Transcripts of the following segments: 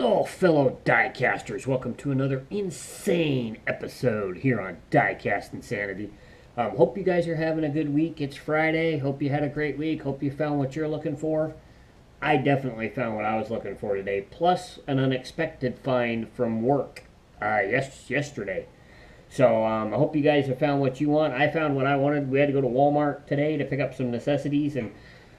Hello, fellow diecasters. Welcome to another insane episode here on Diecast Insanity. Hope you guys are having a good week. It's Friday. Hope you had a great week. Hope you found what you're looking for. I definitely found what I was looking for today, plus an unexpected find from work yesterday. So I hope you guys have found what you want. I found what I wanted. We had to go to Walmart today to pick up some necessities, and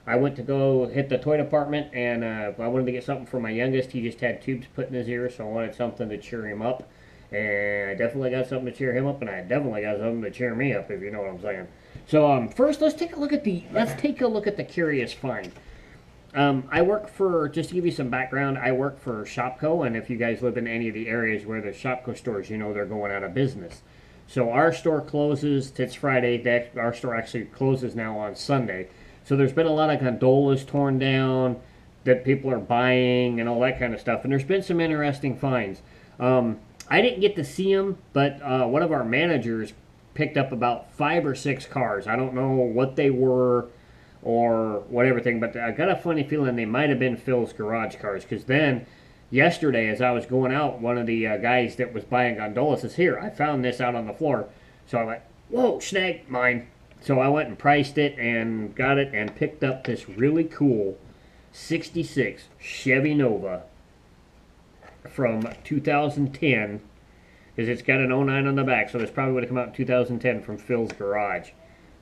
I went to go hit the toy department, and I wanted to get something for my youngest. He just had tubes put in his ear, so I wanted something to cheer him up. And I definitely got something to cheer him up, and I definitely got something to cheer me up, if you know what I'm saying. So first, let's take a look at the curious find. I work for, just to give you some background, I work for Shopko, and if you guys live in any of the areas where there's Shopko stores, you know they're going out of business. So our store closes, it's Friday, our store actually closes now on Sunday. So there's been a lot of gondolas torn down that people are buying and all that kind of stuff. And there's been some interesting finds. I didn't get to see them, but one of our managers picked up about 5 or 6 cars. I don't know what they were or whatever thing, but I got a funny feeling they might have been Phil's garage cars. Because then, yesterday, as I was going out, one of the guys that was buying gondolas says, "Here, I found this out on the floor." So I went, "Whoa, snag, mine." So I went and priced it and got it and picked up this really cool 66 Chevy Nova from 2010, because it's got an '09 on the back, so this probably would have come out in 2010 from Phil's Garage.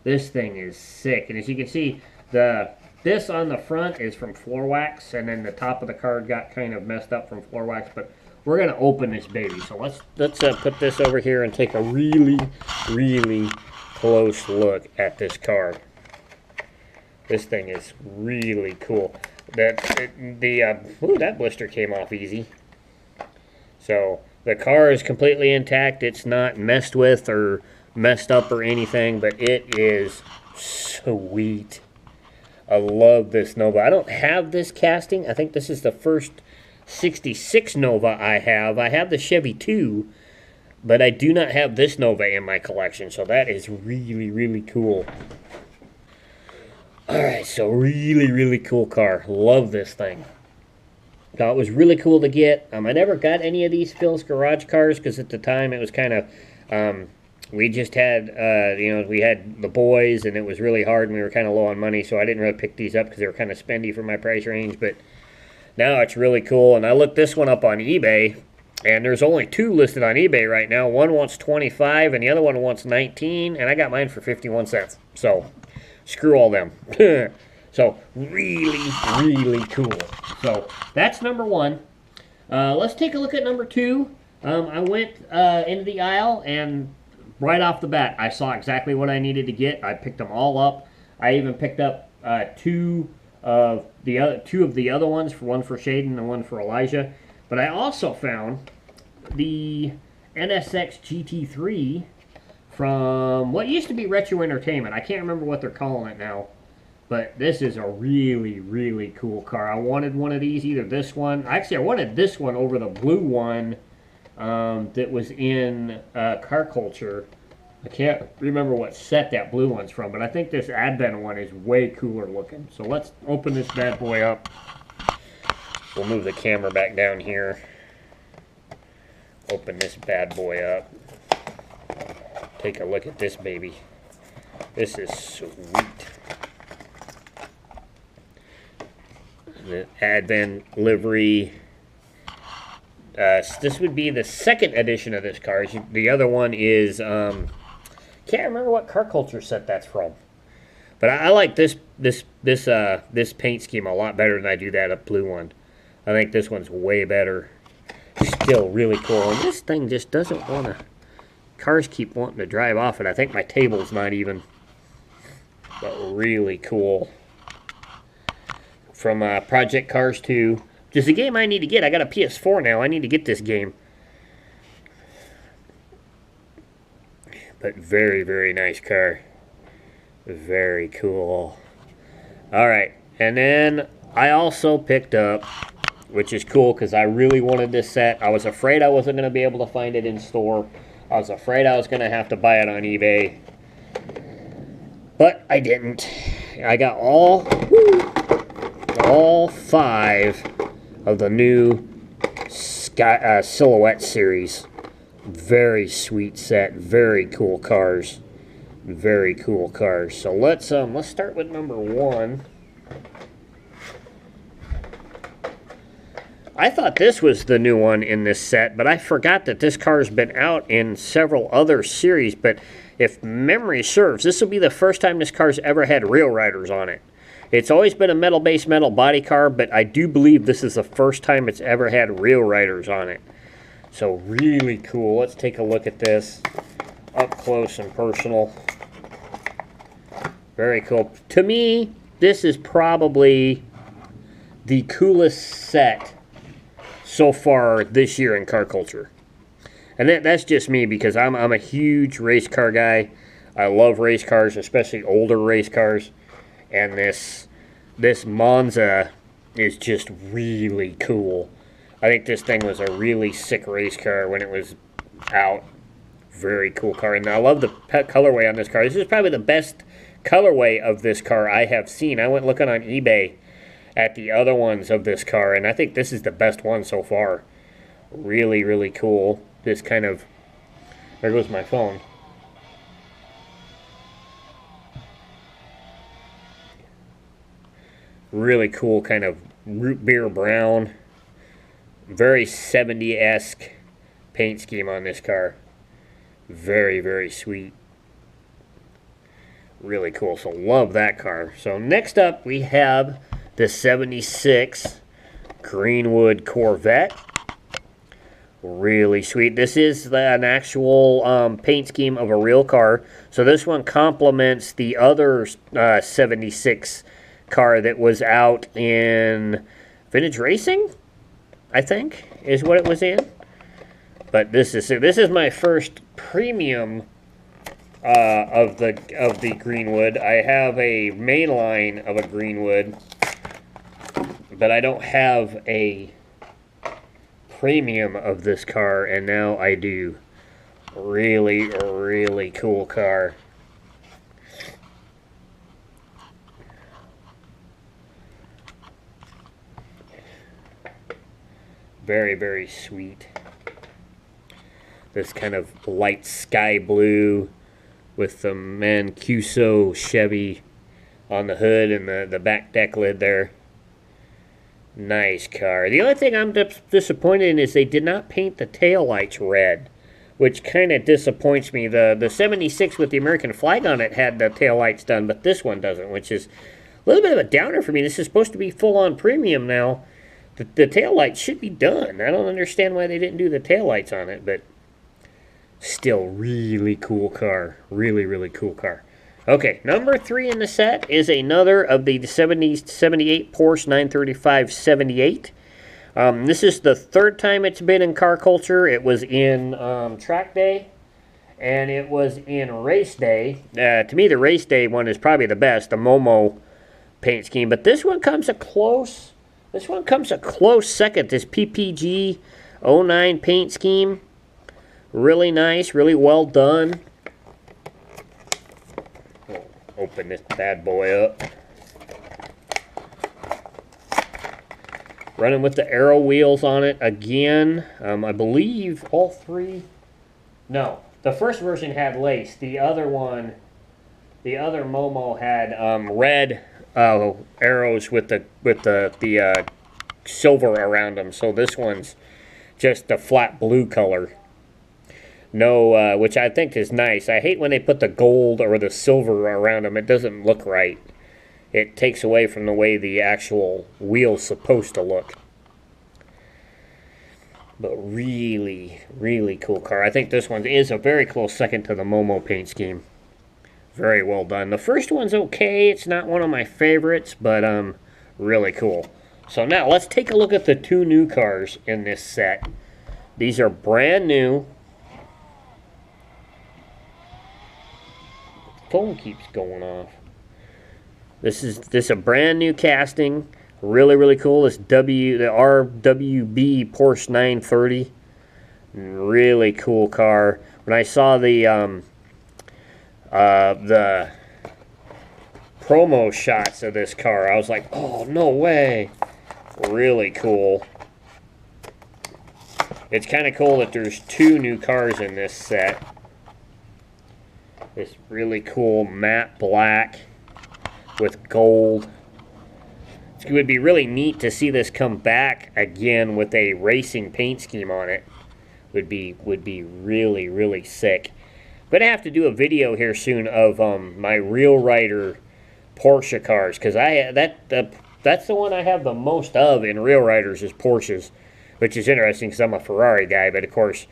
This thing is sick, and as you can see, this on the front is from floor wax, and then the top of the card got kind of messed up from floor wax, but we're going to open this baby. So let's put this over here and take a really close look at this car. This thing is really cool. That blister came off easy. So the car is completely intact. It's not messed with or messed up or anything, but it is sweet. I love this Nova. I don't have this casting. I think this is the first 66 Nova I have. I have the Chevy 2, but I do not have this Nova in my collection, so that is really cool. Alright, so really cool car. Love this thing. Thought it was really cool to get. I never got any of these Phil's Garage cars, because at the time it was kind of, we just had, we had the boys, and it was really hard, and we were kind of low on money, so I didn't really pick these up because they were kind of spendy for my price range, but now it's really cool. And I looked this one up on eBay, and there's only 2 listed on eBay right now. One wants 25 and the other one wants 19, and I got mine for 51 cents. So, screw all them. So, really cool. So, that's number 1. Let's take a look at number 2. I went into the aisle, and right off the bat, I saw exactly what I needed to get. I picked them all up. I even picked up 2 of the other ones, one for Shaden and one for Elijah. But I also found the NSX GT3 from what used to be Retro Entertainment. I can't remember what they're calling it now. But this is a really cool car. I wanted one of these, either this one. Actually, I wanted this one over the blue one that was in Car Culture. I can't remember what set that blue one's from, but I think this Advent one is way cooler looking. So let's open this bad boy up. We'll move the camera back down here. Open this bad boy up. Take a look at this baby. This is sweet. The Advent livery. This would be the second edition of this car. The other one is, can't remember what Car Culture set that's from. But I like this paint scheme a lot better than I do that blue one. I think this one's way better. Still really cool. And this thing just doesn't want to... Cars keep wanting to drive off it. I think my table's not even. But really cool. From Project Cars 2. Which is a game I need to get. I got a PS4 now. I need to get this game. But very nice car. Very cool. Alright. And then I also picked up, which is cool because I really wanted this set. I was afraid I wasn't going to be able to find it in store. I was afraid I was going to have to buy it on eBay. But I didn't. I got all 5 of the new Silhouette series. Very sweet set. Very cool cars. Very cool cars. So let's start with number 1. I thought this was the new one in this set, but I forgot that this car's been out in several other series. But if memory serves, this will be the first time this car's ever had Real Riders on it. It's always been a metal-based metal body car, but I do believe this is the first time it's ever had Real Riders on it. So really cool. Let's take a look at this up close and personal. Very cool. To me, this is probably the coolest set so far this year in car culture. And that's just me, because I'm a huge race car guy. I love race cars, especially older race cars. And this Monza is just really cool. I think this thing was a really sick race car when it was out. Very cool car. And I love the colorway on this car. This is probably the best colorway of this car I have seen. I went looking on eBay at the other ones of this car, and I think this is the best one so far. Really, really cool. This kind of... There goes my phone. Really cool kind of root beer brown. Very 70-esque paint scheme on this car. Very, very sweet. Really cool. So love that car. So next up we have the 76 Greenwood Corvette. Really sweet. This is an actual paint scheme of a real car. So this one complements the other 76 car that was out in Vintage Racing, I think, is what it was in. But this is my first premium of the Greenwood. I have a main line of a Greenwood, but I don't have a premium of this car, and now I do. Really, really cool car. Very, very sweet. This kind of light sky blue with the Mancuso Chevy on the hood and the back deck lid there. Nice car. The only thing I'm disappointed in is they did not paint the taillights red, which kind of disappoints me. The 76 with the American flag on it had the taillights done, but this one doesn't, which is a little bit of a downer for me. This is supposed to be full-on premium now. The taillights should be done. I don't understand why they didn't do the taillights on it, but still really cool car. Really, really cool car. Okay, number 3 in the set is another of the 78 Porsche 935 78. This is the third time it's been in car culture. It was in track day, and it was in race day. To me, the race day one is probably the best, the Momo paint scheme. But this one comes a close. This one comes a close second. This PPG 09 paint scheme, really nice, really well done. Open this bad boy up. Running with the Aero wheels on it again. I believe all 3. No, the first version had lace. The other one, the other Momo had red arrows with the silver around them. So this one's just a flat blue color. No, which I think is nice. I hate when they put the gold or the silver around them. It doesn't look right. It takes away from the way the actual wheel's supposed to look. But really, really cool car. I think this one is a very close second to the Momo paint scheme. Very well done. The first one's okay. It's not one of my favorites, but really cool. So now let's take a look at the 2 new cars in this set. These are brand new. Phone keeps going off. This is a brand new casting. Really, really cool. This the RWB Porsche 930. Really cool car. When I saw the promo shots of this car, I was like, oh, no way. Really cool. It's kind of cool that there's 2 new cars in this set. This really cool matte black with gold. It would be really neat to see this come back again with a racing paint scheme on it. Would be really, really sick. I'm gonna have to do a video here soon of my Real Rider Porsche cars, because that's the one I have the most of in Real Riders is Porsches, which is interesting because I'm a Ferrari guy. But of course,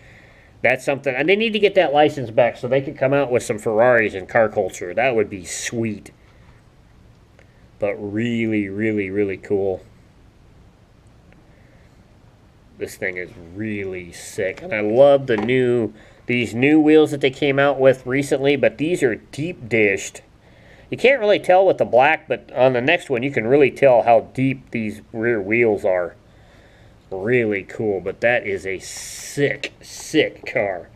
that's something, and they need to get that license back so they can come out with some Ferraris in car culture. That would be sweet. But really, really, really cool. This thing is really sick. And I love these new wheels that they came out with recently, but these are deep dished. You can't really tell with the black, but on the next one you can really tell how deep these rear wheels are. Really cool, but that is a sick, sick car.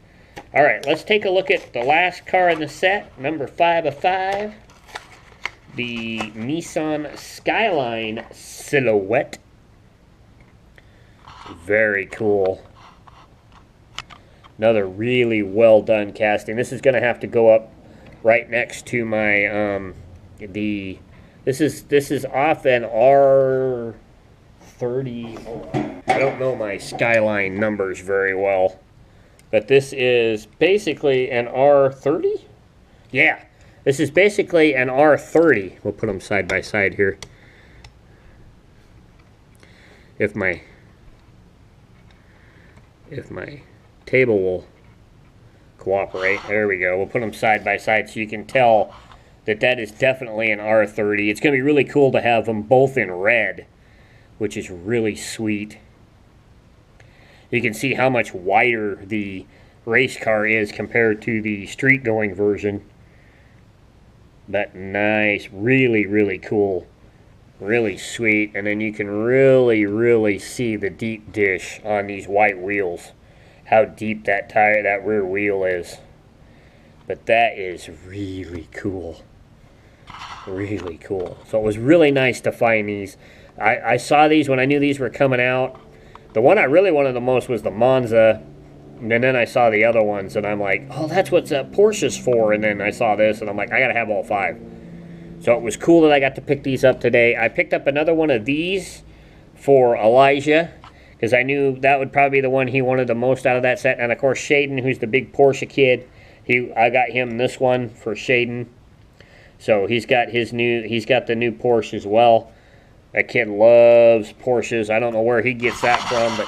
Alright, let's take a look at the last car in the set, number 5 of 5. The Nissan Skyline Silhouette. Very cool. Another really well done casting. This is going to have to go up right next to my this is off an R30. I don't know my Skyline numbers very well, but this is basically an R30. Yeah. This is basically an R30. We'll put them side by side here. If my table will cooperate. There we go. We'll put them side by side so you can tell that that is definitely an R30. It's going to be really cool to have them both in red, which is really sweet. You can see how much wider the race car is compared to the street-going version. But nice, really, really cool, really sweet. And then you can really, really see the deep dish on these white wheels. How deep that rear wheel is. But that is really cool. Really cool. So it was really nice to find these. I saw these when I knew these were coming out. The one I really wanted the most was the Monza. And then I saw the other ones, and I'm like, oh, that's what Porsche's for. And then I saw this, and I'm like, I got to have all 5. So it was cool that I got to pick these up today. I picked up another one of these for Elijah, because I knew that would probably be the one he wanted the most out of that set. And, of course, Shaden, who's the big Porsche kid, I got him this one for Shaden. So he's got the new Porsche as well. That kid loves Porsches. I don't know where he gets that from, but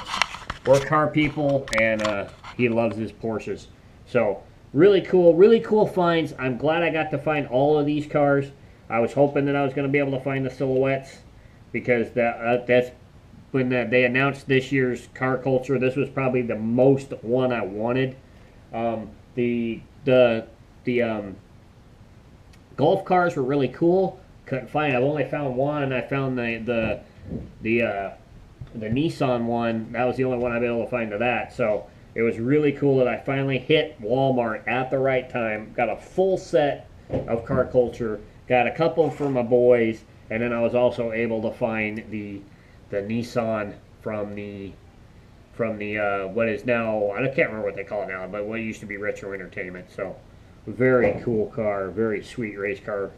we're car people, and he loves his Porsches. So, really cool finds. I'm glad I got to find all of these cars. I was hoping that I was going to be able to find the silhouettes, because that's when they announced this year's car culture. This was probably the most one I wanted. The Golf cars were really cool. Couldn't find. I've only found one. I found the Nissan one. That was the only one I've been able to find of that. So it was really cool that I finally hit Walmart at the right time. Got a full set of car culture. Got a couple for my boys, and then I was also able to find the Nissan from the what is now, I can't remember what they call it now, but what used to be Retro Entertainment. So very cool car, very sweet race car.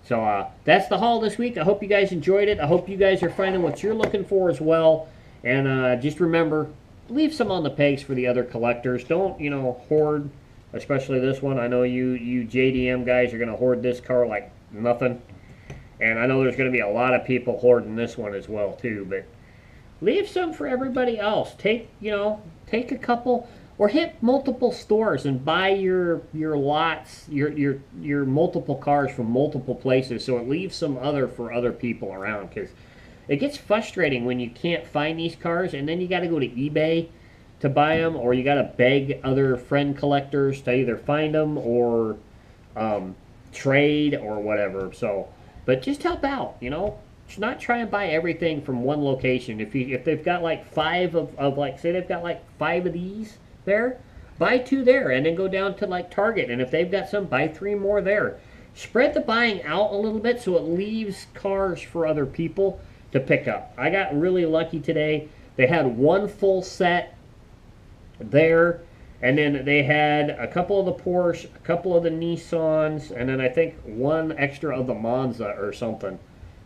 So that's the haul this week. I hope you guys enjoyed it. I hope you guys are finding what you're looking for as well. And just remember, leave some on the pegs for the other collectors. Don't, hoard, especially this one. I know you JDM guys are going to hoard this car like nothing. And I know there's going to be a lot of people hoarding this one as well too. But leave some for everybody else. Take a couple, or hit multiple stores and buy your lots, your multiple cars from multiple places, so it leaves some for other people around, because it gets frustrating when you can't find these cars, and then you got to go to eBay to buy them, or you got to beg other friend collectors to either find them or trade or whatever. So, but just help out, Just not try and buy everything from one location. If they've got like 5 of like, say they've got like 5 of these there, buy 2 there, and then go down to like Target, and if they've got some, buy 3 more there. Spread the buying out a little bit so it leaves cars for other people to pick up. I got really lucky today. They had one full set there. And then they had a couple of the Porsche, a couple of the Nissans, and then I think one extra of the Monza or something.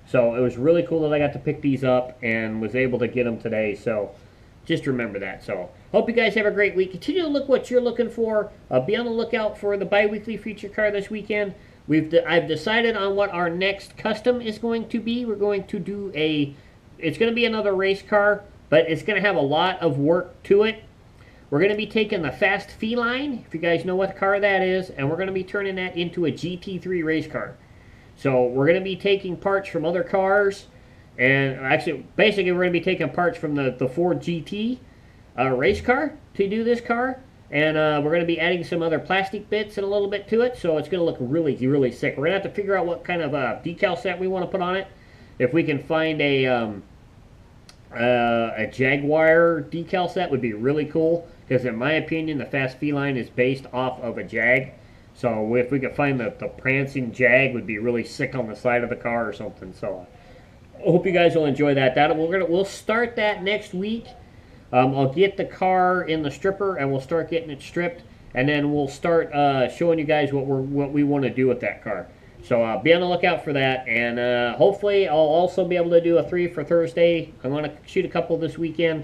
So it was really cool that I got to pick these up and was able to get them today. So just remember that. So hope you guys have a great week. Continue to look what you're looking for. Be on the lookout for the bi-weekly feature car this weekend. I've decided on what our next custom is going to be. We're going to do it's going to be another race car, but it's going to have a lot of work to it. We're going to be taking the Fast Feline, if you guys know what car that is, and we're going to be turning that into a GT3 race car. So we're going to be taking parts from other cars, and actually, basically, we're going to be taking parts from the Ford GT race car to do this car, and we're going to be adding some other plastic bits and a little bit to it, so it's going to look really, really sick. We're going to have to figure out what kind of decal set we want to put on it. If we can find a Jaguar decal set would be really cool, because in my opinion, the Fast Feline is based off of a Jag. So if we could find the prancing Jag, would be really sick on the side of the car or something. So I hope you guys will enjoy that. We'll start that next week. I'll get the car in the stripper and we'll start getting it stripped, and then we'll start showing you guys what we want to do with that car. So be on the lookout for that, and hopefully I'll also be able to do a 3 for Thursday. I'm going to shoot a couple this weekend.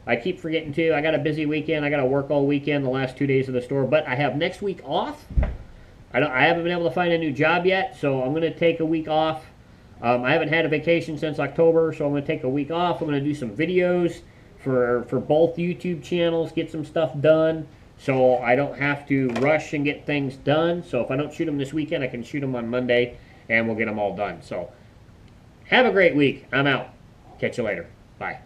I keep forgetting to. I got a busy weekend. I got to work all weekend, the last 2 days of the store, but I have next week off. I haven't been able to find a new job yet, so I'm going to take a week off. I haven't had a vacation since October, so I'm going to take a week off. I'm going to do some videos for both YouTube channels, get some stuff done, so I don't have to rush and get things done. So if I don't shoot them this weekend, I can shoot them on Monday, and we'll get them all done. So have a great week. I'm out. Catch you later. Bye.